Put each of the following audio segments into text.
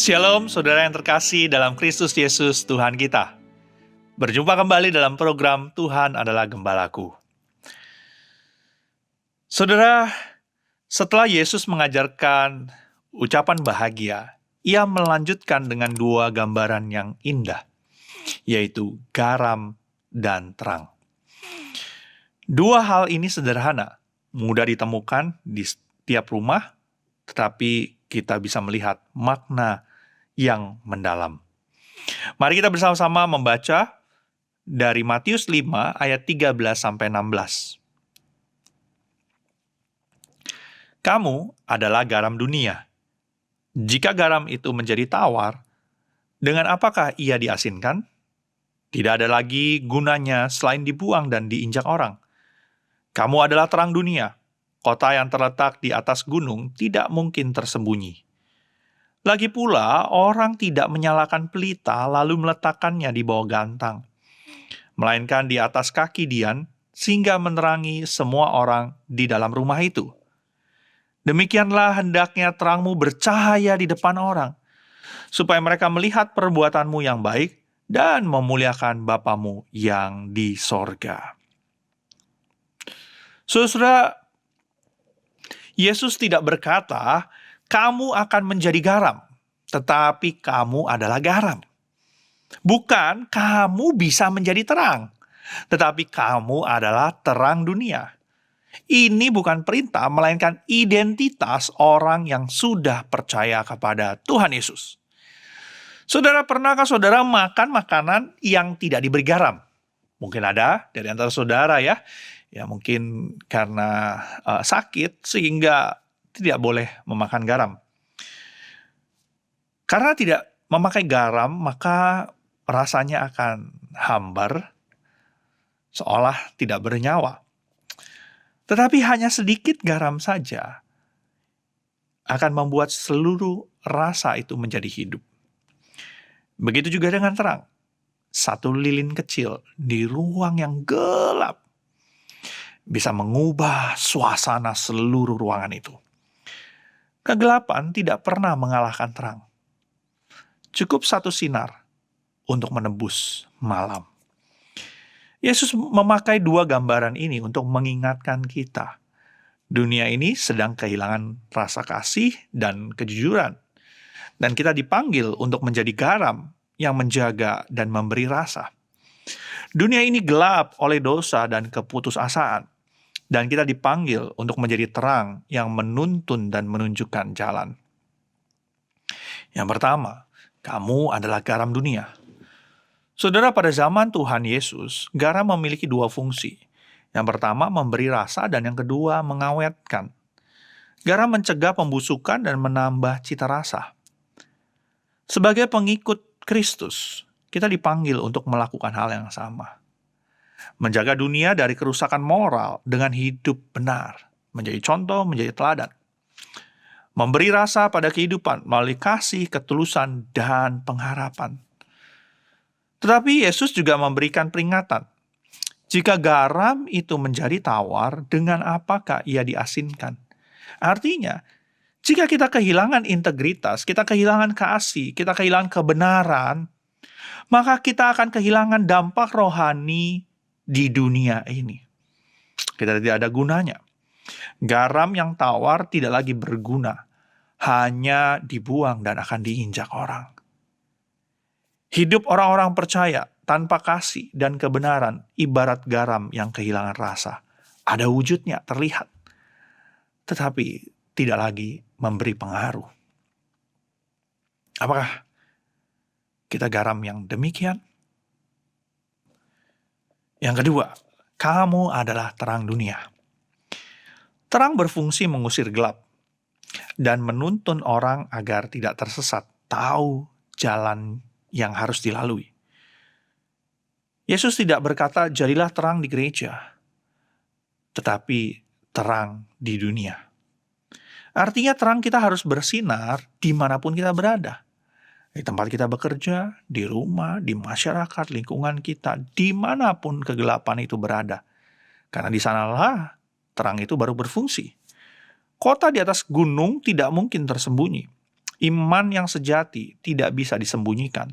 Shalom saudara yang terkasih dalam Kristus Yesus Tuhan kita. Berjumpa kembali dalam program Tuhan adalah Gembalaku. Saudara, setelah Yesus mengajarkan ucapan bahagia, ia melanjutkan dengan dua gambaran yang indah, yaitu garam dan terang. Dua hal ini sederhana, mudah ditemukan di setiap rumah, tetapi kita bisa melihat makna yang mendalam. Mari kita bersama-sama membaca dari Matius 5 ayat 13-16. Kamu adalah garam dunia. Jika garam itu menjadi tawar, dengan apakah ia diasinkan? Tidak ada lagi gunanya selain dibuang dan diinjak orang. Kamu adalah terang dunia. Kota yang terletak di atas gunung tidak mungkin tersembunyi. Lagi pula, orang tidak menyalakan pelita lalu meletakkannya di bawah gantang, melainkan di atas kaki dian, sehingga menerangi semua orang di dalam rumah itu. Demikianlah hendaknya terangmu bercahaya di depan orang, supaya mereka melihat perbuatanmu yang baik dan memuliakan Bapamu yang di sorga. Saudara, Yesus tidak berkata, kamu akan menjadi garam, tetapi kamu adalah garam. Bukan kamu bisa menjadi terang, tetapi kamu adalah terang dunia. Ini bukan perintah, melainkan identitas orang yang sudah percaya kepada Tuhan Yesus. Saudara, pernahkah saudara makan makanan yang tidak diberi garam? Mungkin ada dari antara saudara ya mungkin karena sakit sehingga tidak boleh memakan garam. Karena tidak memakai garam, maka rasanya akan hambar, seolah tidak bernyawa. Tetapi hanya sedikit garam saja akan membuat seluruh rasa itu menjadi hidup. Begitu juga dengan terang. Satu lilin kecil di ruang yang gelap bisa mengubah suasana seluruh ruangan itu. Kegelapan tidak pernah mengalahkan terang. Cukup satu sinar untuk menembus malam. Yesus memakai dua gambaran ini untuk mengingatkan kita. Dunia ini sedang kehilangan rasa kasih dan kejujuran. Dan kita dipanggil untuk menjadi garam yang menjaga dan memberi rasa. Dunia ini gelap oleh dosa dan keputusasaan. Dan kita dipanggil untuk menjadi terang yang menuntun dan menunjukkan jalan. Yang pertama, kamu adalah garam dunia. Saudara, pada zaman Tuhan Yesus, garam memiliki dua fungsi. Yang pertama, memberi rasa, dan yang kedua, mengawetkan. Garam mencegah pembusukan dan menambah cita rasa. Sebagai pengikut Kristus, kita dipanggil untuk melakukan hal yang sama. Menjaga dunia dari kerusakan moral dengan hidup benar, menjadi contoh, menjadi teladan. Memberi rasa pada kehidupan melalui kasih, ketulusan, dan pengharapan. Tetapi Yesus juga memberikan peringatan. Jika garam itu menjadi tawar, dengan apakah ia diasinkan? Artinya, jika kita kehilangan integritas, kita kehilangan kasih, kita kehilangan kebenaran, maka kita akan kehilangan dampak rohani di dunia ini. Kita tidak ada gunanya. Garam yang tawar tidak lagi berguna, hanya dibuang dan akan diinjak orang. Hidup orang-orang percaya tanpa kasih dan kebenaran ibarat garam yang kehilangan rasa. Ada wujudnya, terlihat. Tetapi tidak lagi memberi pengaruh. Apakah kita garam yang demikian? Yang kedua, kamu adalah terang dunia. Terang berfungsi mengusir gelap dan menuntun orang agar tidak tersesat, tahu jalan yang harus dilalui. Yesus tidak berkata, jadilah terang di gereja, tetapi terang di dunia. Artinya terang kita harus bersinar dimanapun kita berada. Di tempat kita bekerja, di rumah, di masyarakat, lingkungan kita, dimanapun kegelapan itu berada. Karena di sanalah terang itu baru berfungsi. Kota di atas gunung tidak mungkin tersembunyi. Iman yang sejati tidak bisa disembunyikan.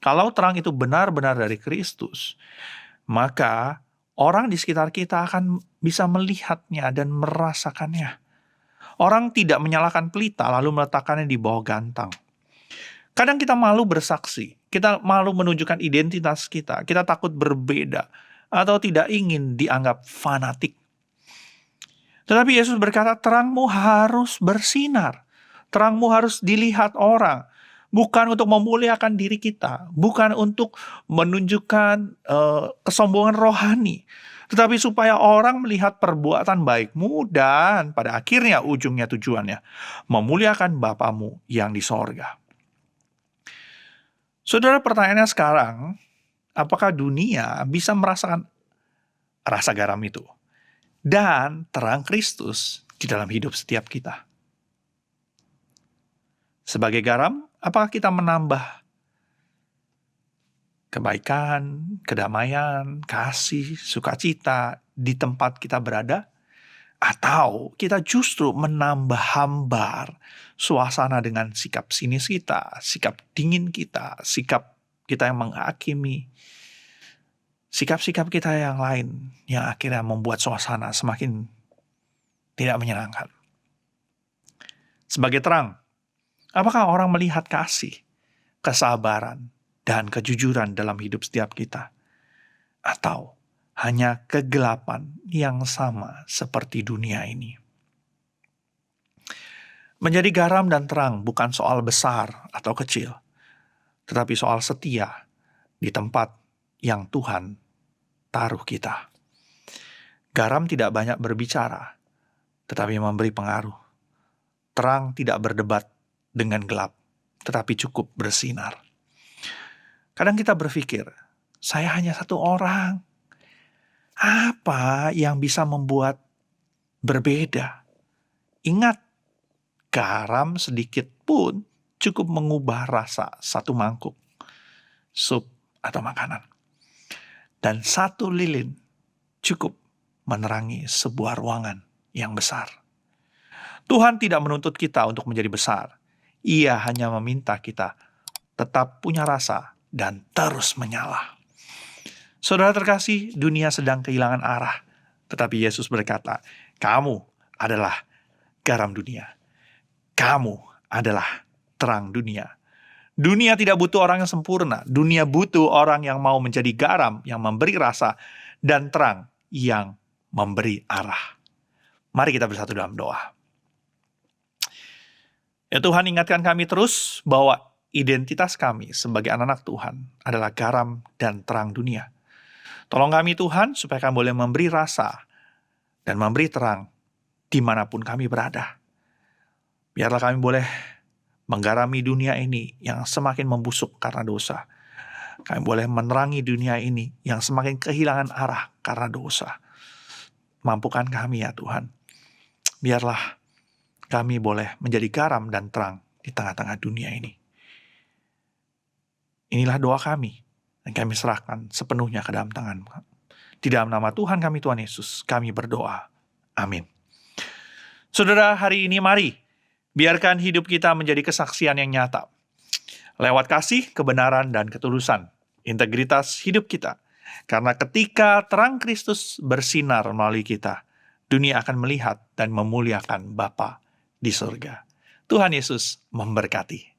Kalau terang itu benar-benar dari Kristus, maka orang di sekitar kita akan bisa melihatnya dan merasakannya. Orang tidak menyalakan pelita lalu meletakkannya di bawah gantang. Kadang kita malu bersaksi, kita malu menunjukkan identitas kita takut berbeda, atau tidak ingin dianggap fanatik. Tetapi Yesus berkata, terangmu harus bersinar. Terangmu harus dilihat orang. Bukan untuk memuliakan diri kita. Bukan untuk menunjukkan kesombongan rohani. Tetapi supaya orang melihat perbuatan baikmu dan pada akhirnya ujungnya tujuannya. Memuliakan Bapamu yang di sorga. Saudara, pertanyaannya sekarang, apakah dunia bisa merasakan rasa garam itu? Dan terang Kristus di dalam hidup setiap kita. Sebagai garam, apakah kita menambah kebaikan, kedamaian, kasih, sukacita di tempat kita berada? Atau kita justru menambah hambar suasana dengan sikap sinis kita, sikap dingin kita, sikap kita yang menghakimi, sikap-sikap kita yang lain yang akhirnya membuat suasana semakin tidak menyenangkan. Sebagai terang, apakah orang melihat kasih, kesabaran, dan kejujuran dalam hidup setiap kita? Atau hanya kegelapan yang sama seperti dunia ini? Menjadi garam dan terang bukan soal besar atau kecil, tetapi soal setia di tempat yang Tuhan taruh kita. Garam tidak banyak berbicara, tetapi memberi pengaruh. Terang tidak berdebat dengan gelap, tetapi cukup bersinar. Kadang kita berpikir, saya hanya satu orang. Apa yang bisa membuat berbeda? Ingat, garam sedikit pun cukup mengubah rasa satu mangkuk sup atau makanan. Dan satu lilin cukup menerangi sebuah ruangan yang besar. Tuhan tidak menuntut kita untuk menjadi besar. Ia hanya meminta kita tetap punya rasa dan terus menyala. Saudara terkasih, dunia sedang kehilangan arah. Tetapi Yesus berkata, kamu adalah garam dunia. Kamu adalah terang dunia. Dunia tidak butuh orang yang sempurna. Dunia butuh orang yang mau menjadi garam, yang memberi rasa, dan terang yang memberi arah. Mari kita bersatu dalam doa. Ya Tuhan, ingatkan kami terus bahwa identitas kami sebagai anak-anak Tuhan adalah garam dan terang dunia. Tolong kami Tuhan supaya kami boleh memberi rasa dan memberi terang dimanapun kami berada. Biarlah kami boleh menggarami dunia ini yang semakin membusuk karena dosa. Kami boleh menerangi dunia ini yang semakin kehilangan arah karena dosa. Mampukan kami ya Tuhan. Biarlah kami boleh menjadi garam dan terang di tengah-tengah dunia ini. Inilah doa kami, dan kami serahkan sepenuhnya ke dalam tangan. Di dalam nama Tuhan kami, Tuhan Yesus, kami berdoa. Amin. Saudara, hari ini mari biarkan hidup kita menjadi kesaksian yang nyata. Lewat kasih, kebenaran, dan ketulusan. Integritas hidup kita. Karena ketika terang Kristus bersinar melalui kita, dunia akan melihat dan memuliakan Bapa di surga. Tuhan Yesus memberkati.